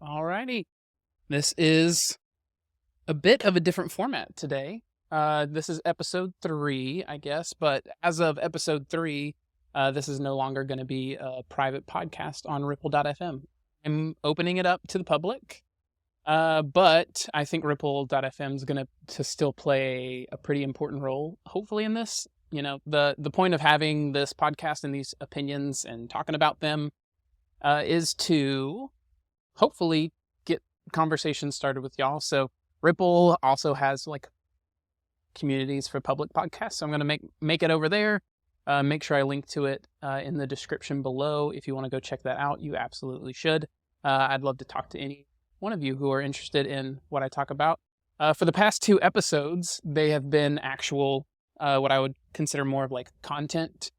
Alrighty. This is a bit of a different format today. This is episode 3, I guess, but as of episode 3, this is no longer going to be a private podcast on Ripple.fm. I'm opening it up to the public, but I think Ripple.fm is going to still play a pretty important role, hopefully, in this. You know, the point of having this podcast and these opinions and talking about them is to hopefully get conversations started with y'all. So Ripple also has like communities for public podcasts. So I'm going to make it over there. Make sure I link to it in the description below. If you want to go check that out, you absolutely should. I'd love to talk to any one of you who are interested in what I talk about. For the past 2 episodes, they have been actual, what I would consider more of like content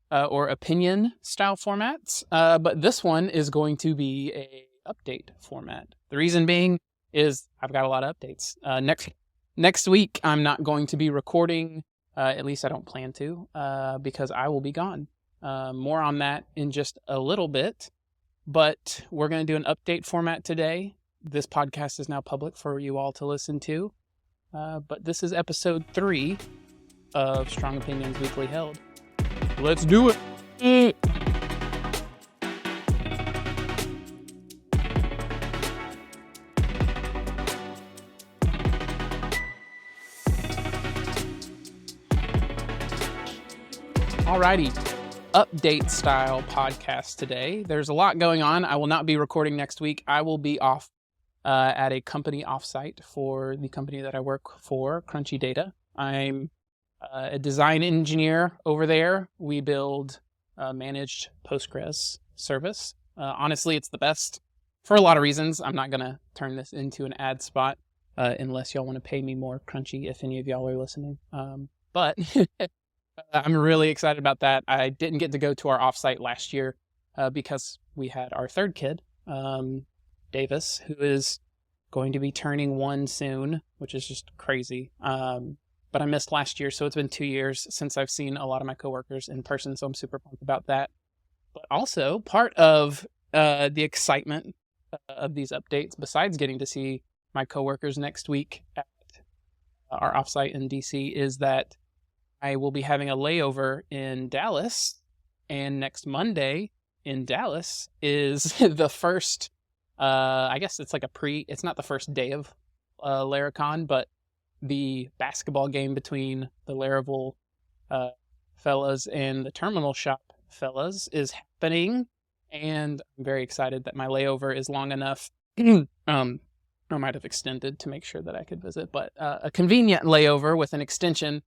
or opinion style formats. But this one is going to be a update format. The reason being is I've got a lot of updates. Next week, I'm not going to be recording, at least I don't plan to, because I will be gone. More on that in just a little bit, but we're going to do an update format today. This podcast is now public for you all to listen to, but this is episode 3 of Strong Opinions Weekly Held. Let's do it! Alrighty, update style podcast today. There's a lot going on. I will not be recording next week. I will be off at a company offsite for the company that I work for, Crunchy Data. I'm a design engineer over there. We build a managed Postgres service. Honestly, it's the best for a lot of reasons. I'm not going to turn this into an ad spot unless y'all want to pay me more, Crunchy, if any of y'all are listening. But I'm really excited about that. I didn't get to go to our offsite last year because we had our 3rd kid, Davis, who is going to be turning 1 soon, which is just crazy. But I missed last year, so it's been 2 years since I've seen a lot of my coworkers in person, so I'm super pumped about that. But also, part of the excitement of these updates, besides getting to see my coworkers next week at our offsite in DC, is that I will be having a layover in Dallas, and next Monday in Dallas is the first, I guess it's like it's not the first day of Laracon, but the basketball game between the Laravel fellas and the Terminal Shop fellas is happening, and I'm very excited that my layover is long enough. I might have extended to make sure that I could visit, but a convenient layover with an extension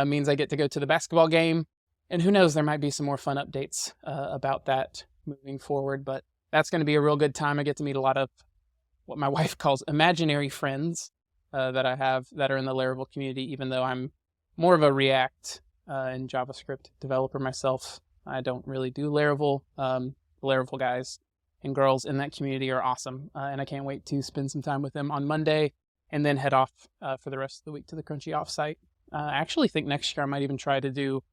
means I get to go to the basketball game, and who knows, there might be some more fun updates about that moving forward, but that's going to be a real good time. I get to meet a lot of what my wife calls imaginary friends that I have that are in the Laravel community, even though I'm more of a React and JavaScript developer myself. I don't really do Laravel. The Laravel guys and girls in that community are awesome, and I can't wait to spend some time with them on Monday and then head off for the rest of the week to the Crunchy offsite. I actually think next year I might even try to do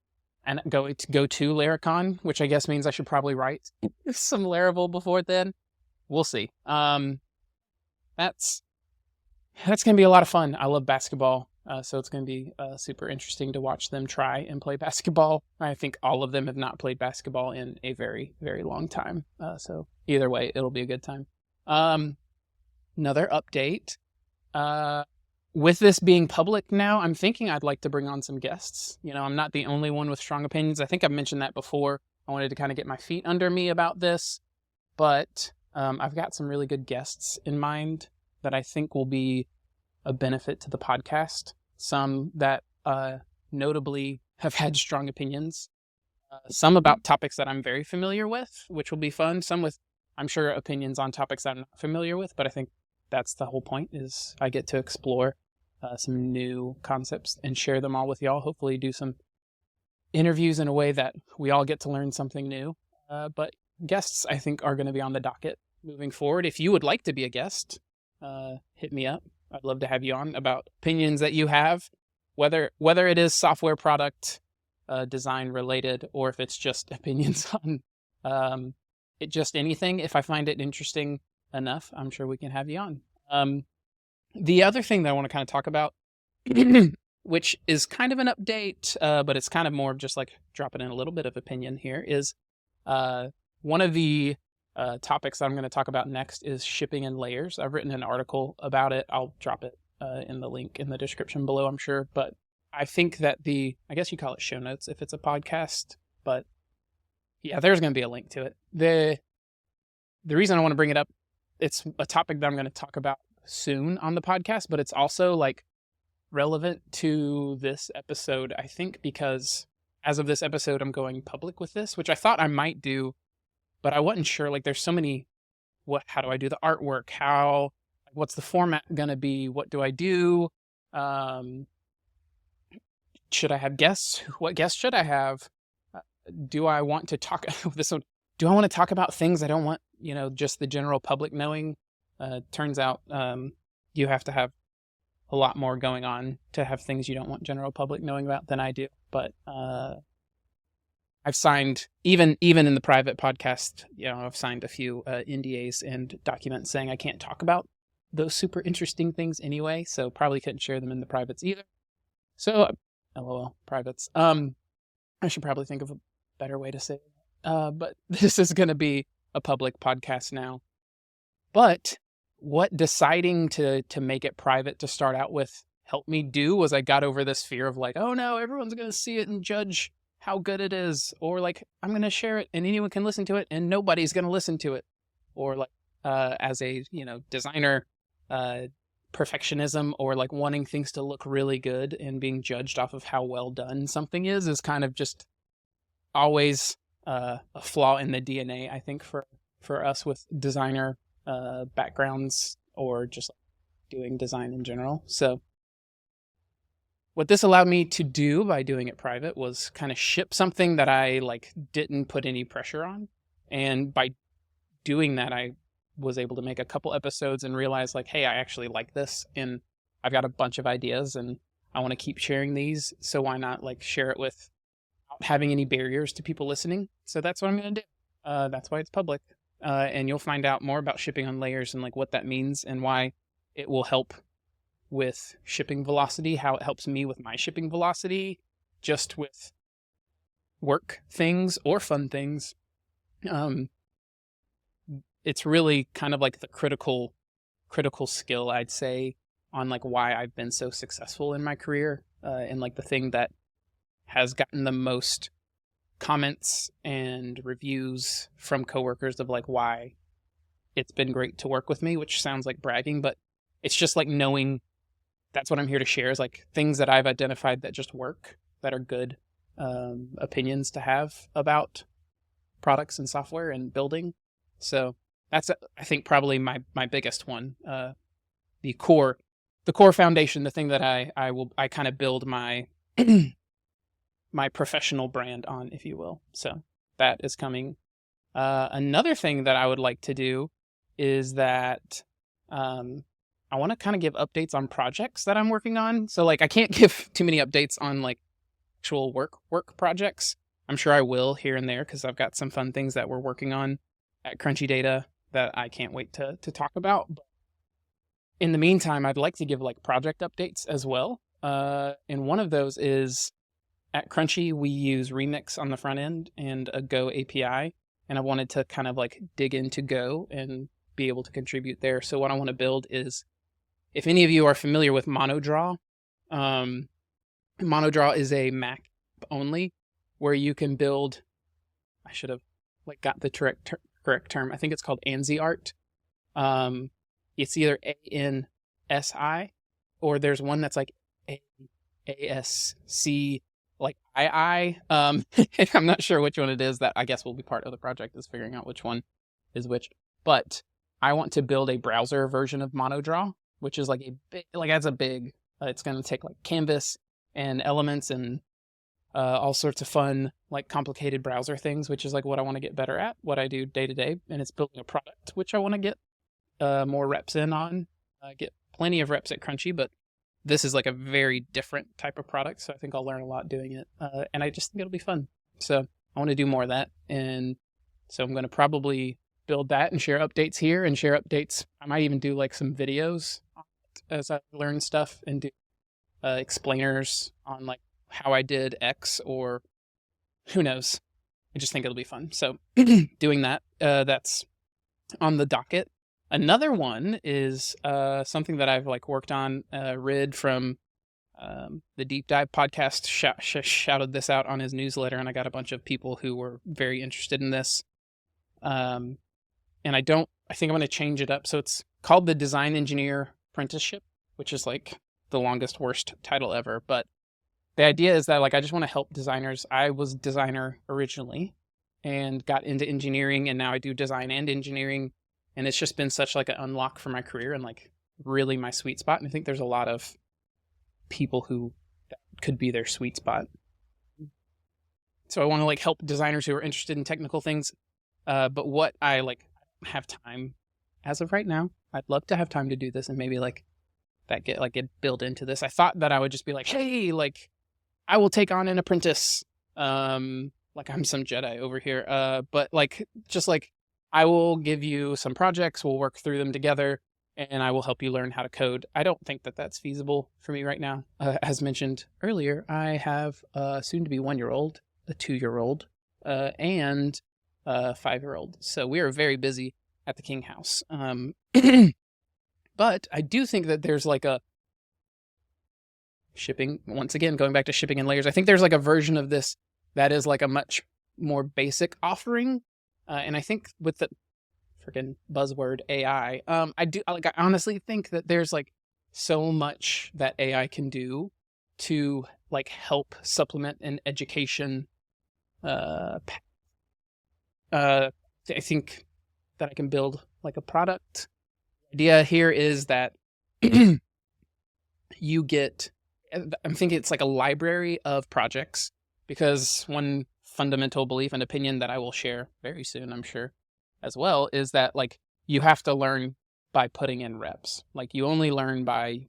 and go to Laracon, which I guess means I should probably write some Laravel before then. We'll see. That's going to be a lot of fun. I love basketball, so it's going to be super interesting to watch them try and play basketball. I think all of them have not played basketball in a very, very long time. So either way, it'll be a good time. Another update. With this being public now, I'm thinking I'd like to bring on some guests. You know, I'm not the only one with strong opinions. I think I've mentioned that before. I wanted to kind of get my feet under me about this, but I've got some really good guests in mind that I think will be a benefit to the podcast. Some that notably have had strong opinions. Some about topics that I'm very familiar with, which will be fun. Some with, I'm sure, opinions on topics that I'm not familiar with, but I think that's the whole point, is I get to explore some new concepts and share them all with y'all. Hopefully do some interviews in a way that we all get to learn something new. But guests, I think, are going to be on the docket moving forward. If you would like to be a guest, hit me up. I'd love to have you on about opinions that you have, whether it is software product design related, or if it's just opinions on just anything. If I find it interesting, enough, I'm sure we can have you on. The other thing that I want to kind of talk about, which is kind of an update, but it's kind of more of just like dropping in a little bit of opinion here, is one of the topics that I'm going to talk about next is shipping in layers. I've written an article about it. I'll drop it in the link in the description below, I'm sure. But I think that I guess you call it show notes if it's a podcast, but yeah, there's going to be a link to it. The reason I want to bring it up, it's a topic that I'm going to talk about soon on the podcast, but it's also like relevant to this episode, I think, because as of this episode, I'm going public with this, which I thought I might do, but I wasn't sure. Like, there's so many, how do I do the artwork? What's the format going to be? What do I do? Should I have guests? What guests should I have? Do I want to talk this one? Do I want to talk about things I don't want, just the general public knowing? Turns out, you have to have a lot more going on to have things you don't want general public knowing about than I do. But, I've signed, even in the private podcast, I've signed a few NDAs and documents saying I can't talk about those super interesting things anyway, so probably couldn't share them in the privates either. So, LOL, privates. I should probably think of a better way to say it. But this is going to be a public podcast now. But what deciding to make it private to start out with helped me do was I got over this fear of like, oh no, everyone's going to see it and judge how good it is, or like I'm going to share it and anyone can listen to it and nobody's going to listen to it, or like as a designer, perfectionism, or like wanting things to look really good and being judged off of how well done something is kind of just always a flaw in the DNA, I think, for us with designer backgrounds or just doing design in general. So what this allowed me to do by doing it private was kind of ship something that I didn't put any pressure on. And by doing that, I was able to make a couple episodes and realize hey, I actually like this and I've got a bunch of ideas and I want to keep sharing these. So why not share it without having any barriers to people listening? So that's what I'm going to do. That's why it's public. And you'll find out more about shipping on layers and what that means and why it will help with shipping velocity, how it helps me with my shipping velocity, just with work things or fun things. It's really kind of the critical skill, I'd say, on why I've been so successful in my career, and the thing that has gotten the most comments and reviews from coworkers of why it's been great to work with me, which sounds like bragging, but it's just knowing that's what I'm here to share is things that I've identified that just work, that are good opinions to have about products and software and building. So that's, I think, probably my biggest one. The core foundation, the thing that I kind of build my my professional brand on, if you will. So that is coming. Another thing that I would like to do is that I want to kind of give updates on projects that I'm working on. So I can't give too many updates on actual work projects. I'm sure I will here and there because I've got some fun things that we're working on at Crunchy Data that I can't wait to talk about. But in the meantime, I'd like to give project updates as well. And one of those is at Crunchy, we use Remix on the front end and a Go API. And I wanted to kind of dig into Go and be able to contribute there. So what I want to build is, if any of you are familiar with MonoDraw, MonoDraw is a Mac only where you can build, I should have got the correct term. I think it's called ANSI art. It's either ANSI or there's one that's ASC II. I'm not sure which one it is. That I guess will be part of the project, is figuring out which one is which. But I want to build a browser version of MonoDraw, which is it's going to take Canvas and Elements and all sorts of fun, complicated browser things, which is what I want to get better at, what I do day to day. And it's building a product, which I want to get more reps in on. Get plenty of reps at Crunchy, but this is a very different type of product. So I think I'll learn a lot doing it. And I just think it'll be fun. So I want to do more of that. And so I'm going to probably build that and share updates here and share updates. I might even do like some videos as I learn stuff and do explainers on like how I did X, or who knows. I just think it'll be fun. So doing that, that's on the docket. Another one is something that I've like worked on. Rid from the Deep Dive podcast shouted this out on his newsletter, and I got a bunch of people who were very interested in this. And I think I'm going to change it up. So it's called the Design Engineer Apprenticeship, which is like the longest, worst title ever. But the idea is that like I just want to help designers. I was a designer originally and got into engineering, and now I do design and engineering. And it's just been such like an unlock for my career and like really my sweet spot. And I think there's a lot of people who that could be their sweet spot. So I want to like help designers who are interested in technical things. But what I like have time as of right now, I'd love to have time to do this and maybe like that get built into this. I thought that I would just be like, hey, like I will take on an apprentice. Like I'm some Jedi over here. But like, just like I will give you some projects, we'll work through them together, and I will help you learn how to code. I don't think that that's feasible for me right now. As mentioned earlier, I have a soon-to-be 1-year-old, a 2-year-old, and a 5-year-old. So we are very busy at the King house. But I do think that there's like a shipping, once again, going back to shipping and layers, I think there's like a version of this that is like a much more basic offering. And I think with the freaking buzzword AI, I honestly think that there's like so much that AI can do to like help supplement an education. I think that I can build like a product. The idea here is that you get, I'm thinking it's like a library of projects, because one fundamental belief and opinion that I will share very soon, I'm sure, as well, is that like you have to learn by putting in reps. Like you only learn by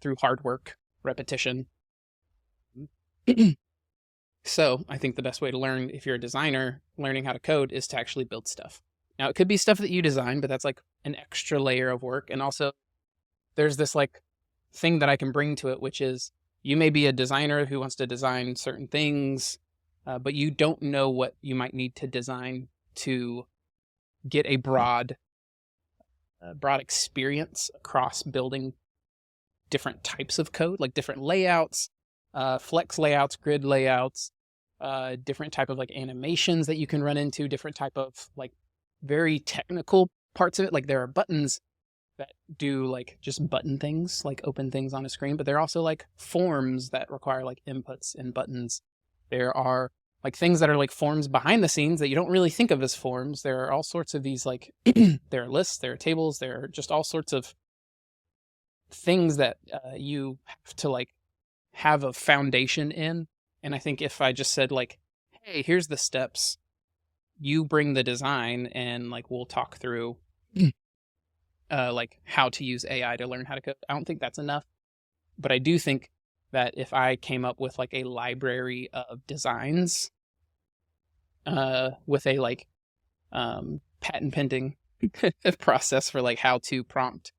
through hard work, repetition. So I think the best way to learn, if you're a designer, learning how to code, is to actually build stuff. Now it could be stuff that you design, but that's like an extra layer of work. And also there's this like thing that I can bring to it, which is you may be a designer who wants to design certain things, but you don't know what you might need to design to get a broad experience across building different types of code, like different layouts, flex layouts, grid layouts, different type of like animations that you can run into, different type of like very technical parts of it. Like there are buttons that do like just button things, like open things on a screen, but there are also like forms that require like inputs and buttons. There are like things that are like forms behind the scenes that you don't really think of as forms. There are all sorts of these like, there are lists, there are tables, there are just all sorts of things that you have to like have a foundation in. And I think if I just said like, hey, here's the steps, you bring the design, and like we'll talk through like how to use AI to learn how to code, I don't think that's enough. But I do think that if I came up with like a library of designs with a like patent pending process for like how to prompt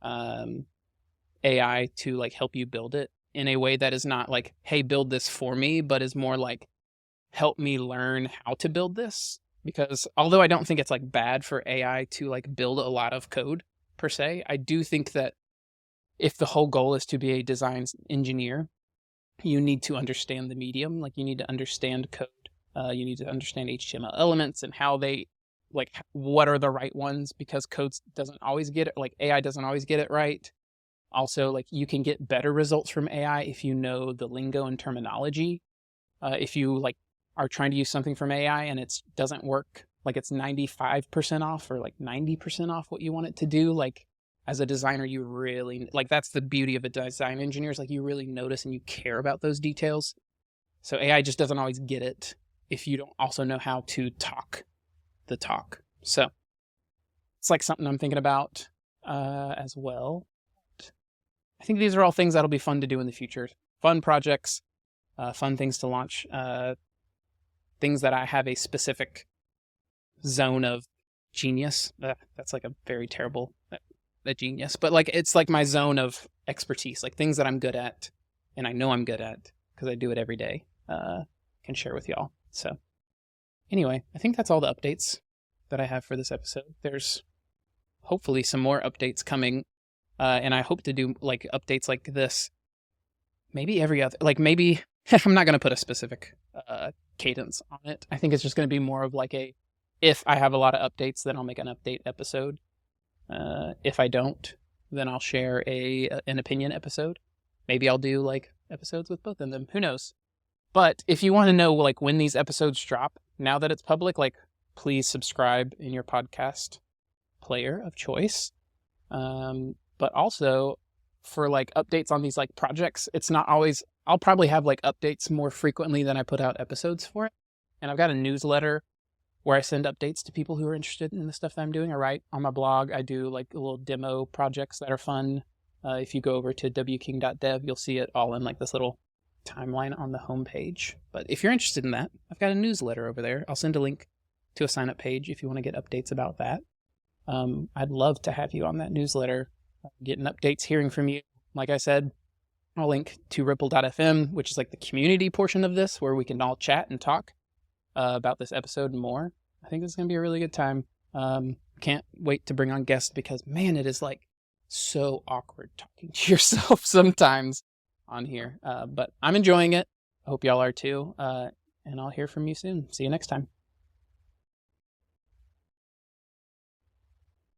AI to like help you build it in a way that is not like, hey, build this for me, but is more like, help me learn how to build this. Because although I don't think it's like bad for AI to like build a lot of code per se, I do think that if the whole goal is to be a design engineer, you need to understand the medium. Like you need to understand code. You need to understand HTML elements and how they, like, what are the right ones, because code doesn't always get it. Like AI doesn't always get it right. Also, like you can get better results from AI if you know the lingo and terminology. If you like are trying to use something from AI and it doesn't work, like it's 95% off or like 90% off what you want it to do, like as a designer, you really, like that's the beauty of a design engineer, is like you really notice and you care about those details. So AI just doesn't always get it if you don't also know how to talk the talk. So it's like something I'm thinking about as well. I think these are all things that'll be fun to do in the future. Fun projects, fun things to launch, things that I have a specific zone of genius. That's like a very terrible genius, but like it's like my zone of expertise, like things that I'm good at, and I know I'm good at because I do it every day. Can share with y'all. So anyway, I think that's all the updates that I have for this episode. There's hopefully some more updates coming, and I hope to do like updates like this maybe every other, like maybe I'm not going to put a specific cadence on it. I think it's just going to be more of like if I have a lot of updates, then I'll make an update episode. If I don't, then I'll share an opinion episode. Maybe I'll do like episodes with both of them. Who knows? But if you want to know like when these episodes drop, now that it's public, like please subscribe in your podcast player of choice. But also for like updates on these like projects, it's not always, I'll probably have like updates more frequently than I put out episodes for it. And I've got a newsletter where I send updates to people who are interested in the stuff that I'm doing. I write on my blog. I do like little demo projects that are fun. If you go over to wking.dev, you'll see it all in like this little timeline on the homepage. But if you're interested in that, I've got a newsletter over there. I'll send a link to a sign up page if you want to get updates about that. I'd love to have you on that newsletter, getting updates, hearing from you. Like I said, I'll link to ripple.fm, which is like the community portion of this, where we can all chat and talk about this episode and more. I think this is going to be a really good time. Can't wait to bring on guests because, man, it is like so awkward talking to yourself sometimes on here. But I'm enjoying it. I hope y'all are too. And I'll hear from you soon. See you next time.